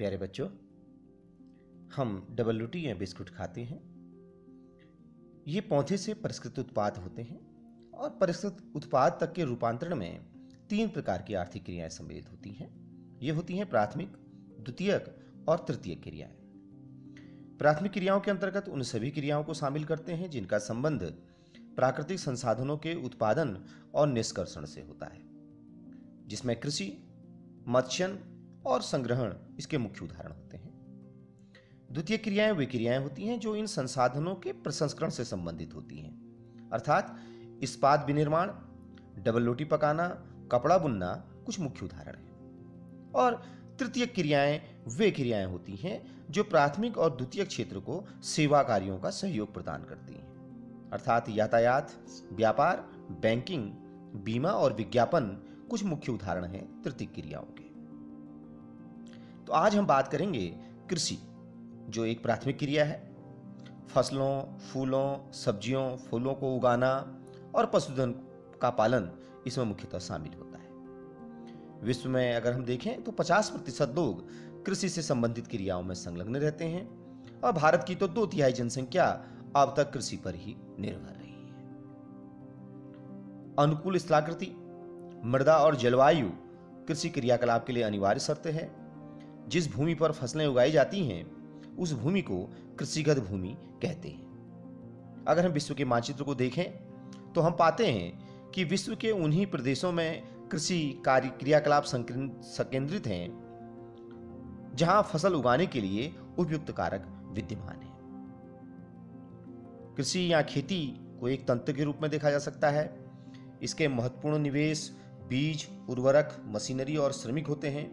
प्यारे बच्चों, हम डबल रोटी या बिस्कुट खाते हैं। ये पौधे से परिष्कृत उत्पाद होते हैं और परिष्कृत उत्पाद तक के रूपांतरण में 3 प्रकार की आर्थिक क्रियाएं सम्मिलित होती हैं। ये होती हैं प्राथमिक, द्वितीयक और तृतीयक क्रियाएं। प्राथमिक क्रियाओं के अंतर्गत उन सभी क्रियाओं को शामिल करते हैं जिनका संबंध प्राकृतिक संसाधनों के उत्पादन और निष्कर्षण से होता है, जिसमें कृषि, मत्स्यन और संग्रहण इसके मुख्य उदाहरण होते हैं। द्वितीय क्रियाएं वे क्रियाएं होती हैं जो इन संसाधनों के प्रसंस्करण से संबंधित होती हैं, अर्थात इस्पात विनिर्माण, डबल रोटी पकाना, कपड़ा बुनना कुछ मुख्य उदाहरण हैं। और तृतीय क्रियाएं वे क्रियाएं होती हैं जो प्राथमिक और द्वितीय क्षेत्र को सेवा कार्यों का सहयोग प्रदान करती हैं, अर्थात यातायात, व्यापार, बैंकिंग, बीमा और विज्ञापन कुछ मुख्य उदाहरण हैं तृतीय क्रियाओं के। तो आज हम बात करेंगे कृषि, जो एक प्राथमिक क्रिया है। फसलों, फूलों, सब्जियों, फूलों को उगाना और पशुधन का पालन इसमें मुख्यतः शामिल होता है। विश्व में अगर हम देखें तो 50% लोग कृषि से संबंधित क्रियाओं में संलग्न रहते हैं और भारत की तो 2/3 जनसंख्या अब तक कृषि पर ही निर्भर रही है। अनुकूल स्थलाकृति, मृदा और जलवायु कृषि क्रियाकलाप के लिए अनिवार्य शर्त है। जिस भूमि पर फसलें उगाई जाती हैं उस भूमि को कृषिगत भूमि कहते हैं। अगर हम विश्व के मानचित्र को देखें तो हम पाते हैं कि विश्व के उन्हीं प्रदेशों में कृषि कार्य क्रियाकलाप संकेंद्रित हैं जहां फसल उगाने के लिए उपयुक्त कारक विद्यमान है। कृषि या खेती को एक तंत्र के रूप में देखा जा सकता है। इसके महत्वपूर्ण निवेश बीज, उर्वरक, मशीनरी और श्रमिक होते हैं।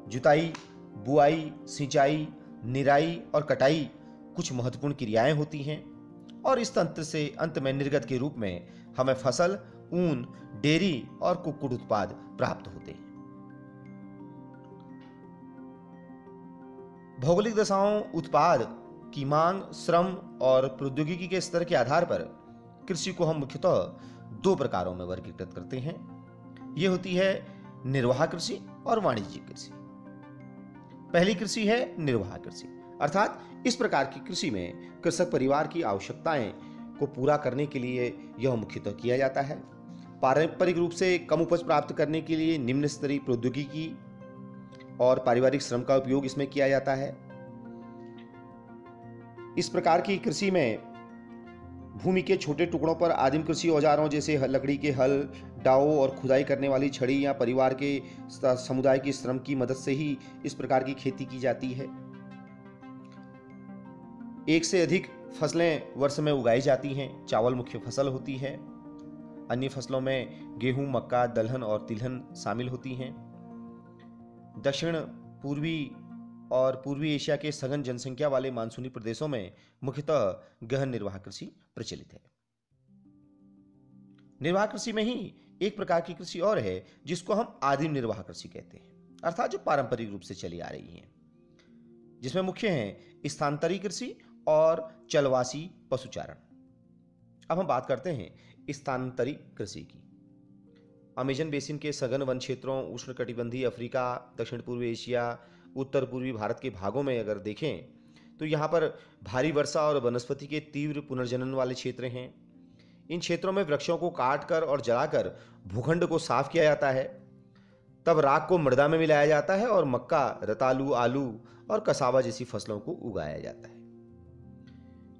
जुताई, बुआई, सिंचाई, निराई और कटाई कुछ महत्वपूर्ण क्रियाएं होती हैं और इस तंत्र से अंत में निर्गत के रूप में हमें फसल, ऊन, डेयरी और कुक्कुट उत्पाद प्राप्त होते हैं। भौगोलिक दशाओं, उत्पाद की मांग, श्रम और प्रौद्योगिकी के स्तर के आधार पर कृषि को हम मुख्यतः 2 प्रकारों में वर्गीकृत करते हैं। यह होती है निर्वाह कृषि और वाणिज्यिक कृषि। पहली कृषि है निर्वाह कृषि, अर्थात इस प्रकार की कृषि में कृषक परिवार की आवश्यकताएं को पूरा करने के लिए यह मुख्यतः किया जाता है। पारंपरिक रूप से कम उपज प्राप्त करने के लिए निम्न स्तरीय प्रौद्योगिकी और पारिवारिक श्रम का उपयोग इसमें किया जाता है। इस प्रकार की कृषि में भूमि के छोटे टुकड़ों पर आदिम कृषि औजारों जैसे लकड़ी के हल, डाओ और खुदाई करने वाली छड़ी या परिवार के समुदाय की श्रम की मदद से ही इस प्रकार की खेती की जाती है। एक से अधिक फसलें वर्ष में उगाई जाती हैं। चावल मुख्य फसल होती है। अन्य फसलों में गेहूं, मक्का, दलहन और तिलहन शामिल होती हैं। दक्षिण पूर्वी और पूर्वी एशिया के सघन जनसंख्या वाले मानसूनी प्रदेशों में मुख्यतः गहन निर्वाह कृषि प्रचलित है। निर्वाह कृषि में ही एक प्रकार की कृषि और है जिसको हम आदिम निर्वाह कृषि कहते हैं, अर्थात जो पारंपरिक रूप से चली आ रही है, जिसमें मुख्य हैं स्थानांतरी कृषि और चलवासी पशुचारण। अब हम बात करते हैं स्थानांतरी कृषि की। अमेजन बेसिन के सघन वन क्षेत्रों, उष्णकटिबंधीय अफ्रीका, दक्षिण पूर्वी एशिया, उत्तर पूर्वी भारत के भागों में अगर देखें तो यहाँ पर भारी वर्षा और वनस्पति के तीव्र पुनर्जनन वाले क्षेत्र हैं। इन क्षेत्रों में वृक्षों को काटकर और जलाकर भूखंड को साफ किया जाता है। तब राख को मृदा में मिलाया जाता है और मक्का, रतालू, आलू और कसावा जैसी फसलों को उगाया जाता है।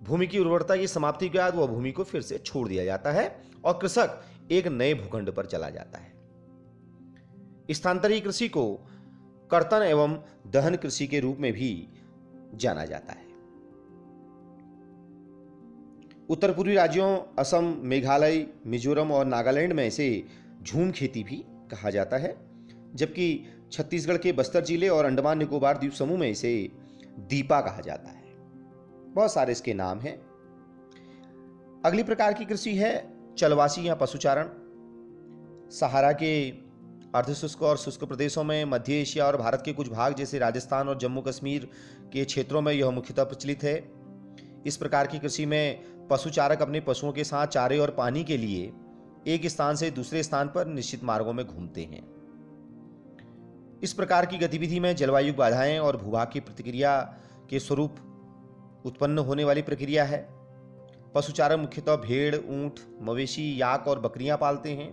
भूमि की उर्वरता की समाप्ति के बाद वह भूमि को फिर से छोड़ दिया जाता है और कृषक एक नए भूखंड पर चला जाता है। स्थानांतरी कृषि को कर्तन एवं दहन कृषि के रूप में भी जाना जाता है। उत्तर पूर्वी राज्यों असम, मेघालय, मिजोरम और नागालैंड में इसे झूम खेती भी कहा जाता है, जबकि छत्तीसगढ़ के बस्तर जिले और अंडमान निकोबार द्वीप समूह में इसे दीपा कहा जाता है। बहुत सारे इसके नाम हैं। अगली प्रकार की कृषि है चलवासी या पशुचारण। सहारा के अर्धशुष्क और शुष्क प्रदेशों में, मध्य एशिया और भारत के कुछ भाग जैसे राजस्थान और जम्मू कश्मीर के क्षेत्रों में यह मुख्यतः प्रचलित है। इस प्रकार की कृषि में पशुचारक अपने पशुओं के साथ चारे और पानी के लिए एक स्थान से दूसरे स्थान पर निश्चित मार्गों में घूमते हैं। इस प्रकार की गतिविधि में जलवायु बाधाएं और भूभाग की प्रतिक्रिया के स्वरूप उत्पन्न होने वाली प्रक्रिया है। पशुचारक मुख्यतः भेड़, ऊंट, मवेशी, याक और बकरियां पालते हैं।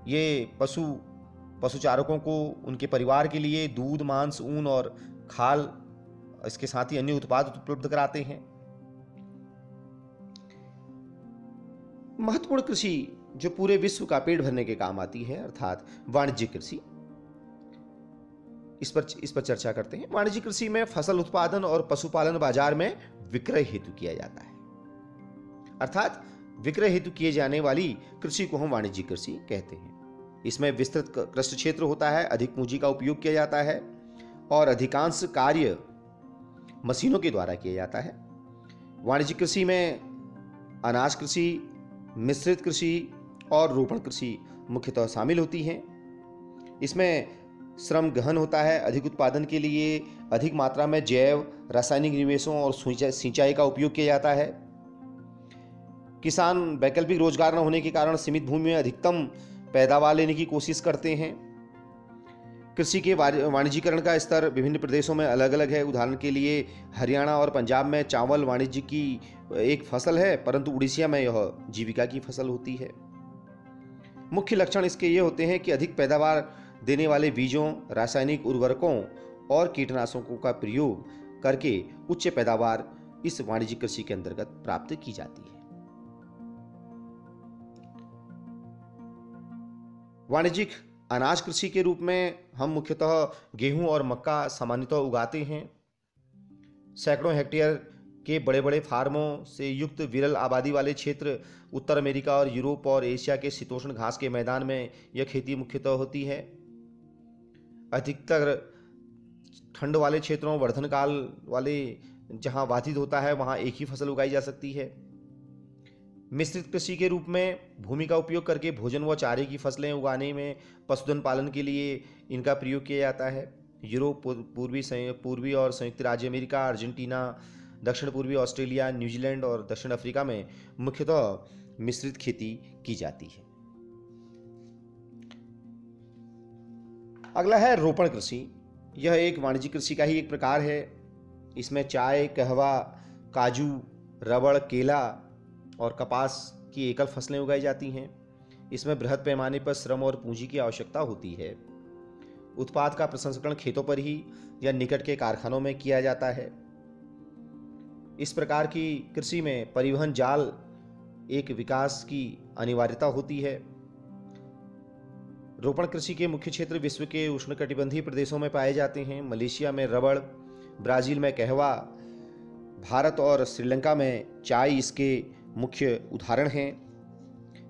ये पशुचारकों को उनके परिवार के लिए दूध, मांस, ऊन और खाल, इसके साथ ही अन्य उत्पाद उपलब्ध कराते हैं। महत्वपूर्ण कृषि जो पूरे विश्व का पेट भरने के काम आती है, अर्थात वाणिज्यिक कृषि, इस पर चर्चा करते हैं। वाणिज्यिक कृषि में फसल उत्पादन और पशुपालन बाजार में विक्रय हेतु किया जाता है, अर्थात विक्रय हेतु किए जाने वाली कृषि को हम वाणिज्यिक कृषि कहते हैं। इसमें विस्तृत कृषि क्षेत्र होता है, अधिक पूंजी का उपयोग किया जाता है और अधिकांश कार्य मशीनों के द्वारा किया जाता है। वाणिज्यिक कृषि में अनाज कृषि, मिश्रित कृषि और रोपण कृषि मुख्यतः शामिल होती हैं। इसमें श्रम गहन होता है। अधिक उत्पादन के लिए अधिक मात्रा में जैव रासायनिक निवेशों और सिंचाई का उपयोग किया जाता है। किसान वैकल्पिक रोजगार न होने के कारण सीमित भूमि में अधिकतम पैदावार लेने की कोशिश करते हैं। कृषि के वाणिज्यीकरण का स्तर विभिन्न प्रदेशों में अलग अलग है। उदाहरण के लिए हरियाणा और पंजाब में चावल वाणिज्य की एक फसल है, परंतु उड़ीसा में यह जीविका की फसल होती है। मुख्य लक्षण इसके ये होते हैं कि अधिक पैदावार देने वाले बीजों, रासायनिक उर्वरकों और कीटनाशकों का प्रयोग करके उच्च पैदावार इस वाणिज्यिक कृषि के अंतर्गत प्राप्त की जाती है। वाणिज्यिक अनाज कृषि के रूप में हम मुख्यतः गेहूं और मक्का सामान्यतः उगाते हैं। सैकड़ों हेक्टेयर के बड़े बड़े फार्मों से युक्त विरल आबादी वाले क्षेत्र उत्तर अमेरिका और यूरोप और एशिया के शीतोष्ण घास के मैदान में यह खेती मुख्यतः होती है। अधिकतर ठंड वाले क्षेत्रों, वर्धन काल वाले जहां बाधित होता है, वहां एक ही फसल उगाई जा सकती है। मिश्रित कृषि के रूप में भूमि का उपयोग करके भोजन व चारे की फसलें उगाने में पशुधन पालन के लिए इनका प्रयोग किया जाता है। यूरोप, पूर्वी और संयुक्त राज्य अमेरिका, अर्जेंटीना, दक्षिण पूर्वी ऑस्ट्रेलिया, न्यूजीलैंड और दक्षिण अफ्रीका में मुख्यतः मिश्रित खेती की जाती है। अगला है रोपण कृषि। यह एक वाणिज्यिक कृषि का ही एक प्रकार है। इसमें चाय, कहवा, काजू, रबड़, केला और कपास की एकल फसलें उगाई जाती हैं। इसमें बृहद पैमाने पर श्रम और पूंजी की आवश्यकता होती है। उत्पाद का प्रसंस्करण खेतों पर ही या निकट के कारखानों में किया जाता है। इस प्रकार की कृषि में परिवहन जाल एक विकास की अनिवार्यता होती है। रोपण कृषि के मुख्य क्षेत्र विश्व के उष्णकटिबंधीय प्रदेशों में पाए जाते हैं। मलेशिया में रबड़, ब्राजील में कहवा, भारत और श्रीलंका में चाय इसके मुख्य उदाहरण हैं।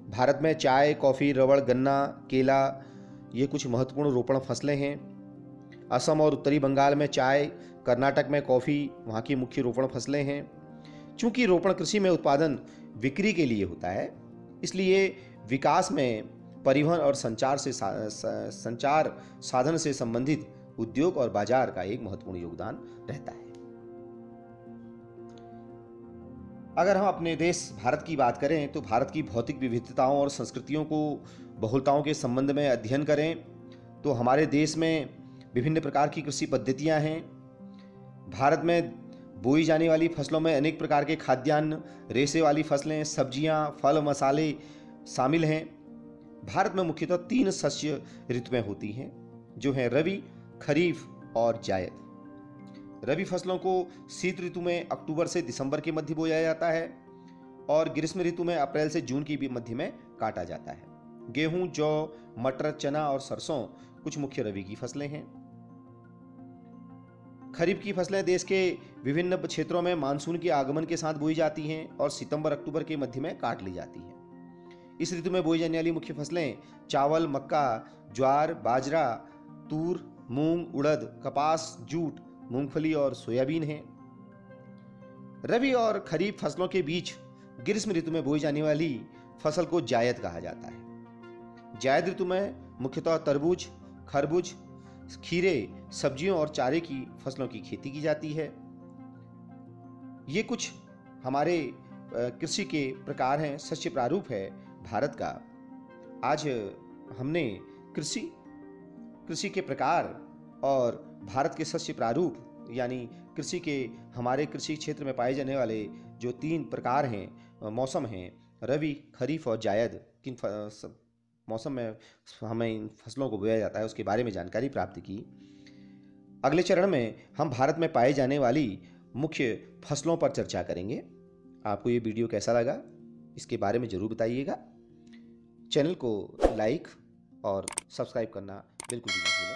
भारत में चाय, कॉफ़ी, रबड़, गन्ना, केला ये कुछ महत्वपूर्ण रोपण फसलें हैं। असम और उत्तरी बंगाल में चाय, कर्नाटक में कॉफ़ी वहाँ की मुख्य रोपण फसलें हैं। चूँकि रोपण कृषि में उत्पादन बिक्री के लिए होता है, इसलिए विकास में परिवहन और संचार साधन से संबंधित उद्योग और बाजार का एक महत्वपूर्ण योगदान रहता है। अगर हम अपने देश भारत की बात करें तो भारत की भौतिक विविधताओं और संस्कृतियों को बहुलताओं के संबंध में अध्ययन करें तो हमारे देश में विभिन्न प्रकार की कृषि पद्धतियां हैं। भारत में बोई जाने वाली फसलों में अनेक प्रकार के खाद्यान्न, रेशे वाली फसलें, सब्जियां, फल, मसाले शामिल हैं। भारत में मुख्यतः 3 शस्य ऋतुएं होती हैं, जो हैं रबी, खरीफ और जायद। रबी फसलों को शीत ऋतु में अक्टूबर से दिसंबर के मध्य बोया जाता है और ग्रीष्म ऋतु में अप्रैल से जून की मध्य में काटा जाता है। गेहूं, जौ, मटर, चना और सरसों कुछ मुख्य रबी की फसलें हैं। खरीफ की फसलें देश के विभिन्न क्षेत्रों में मानसून के आगमन के साथ बोई जाती हैं और सितंबर अक्टूबर के मध्य में काट ली जाती हैं। इस ऋतु में बोई जाने वाली मुख्य फसलें चावल, मक्का, ज्वार, बाजरा, तूर, मूंग, उड़द, कपास, जूट, मूंगफली और सोयाबीन हैं। रबी और खरीफ फसलों के बीच ग्रीष्म ऋतु में बोई जाने वाली फसल को जायद कहा जाता है। जायद ऋतु में मुख्यतः तरबूज, खरबूज, खीरे, सब्जियों और चारे की फसलों की खेती की जाती है। ये कुछ हमारे कृषि के प्रकार हैं, शस्य प्रारूप है भारत का। आज हमने कृषि कृषि के प्रकार और भारत के शस्य प्रारूप यानी हमारे कृषि क्षेत्र में पाए जाने वाले जो 3 प्रकार हैं, मौसम हैं, रबी, खरीफ और जायद, किन मौसम में हमें इन फसलों को बोया जाता है उसके बारे में जानकारी प्राप्त की। अगले चरण में हम भारत में पाए जाने वाली मुख्य फसलों पर चर्चा करेंगे। आपको ये वीडियो कैसा लगा इसके बारे में ज़रूर बताइएगा। चैनल को लाइक और सब्सक्राइब करना बिल्कुल भी मत भूलिए।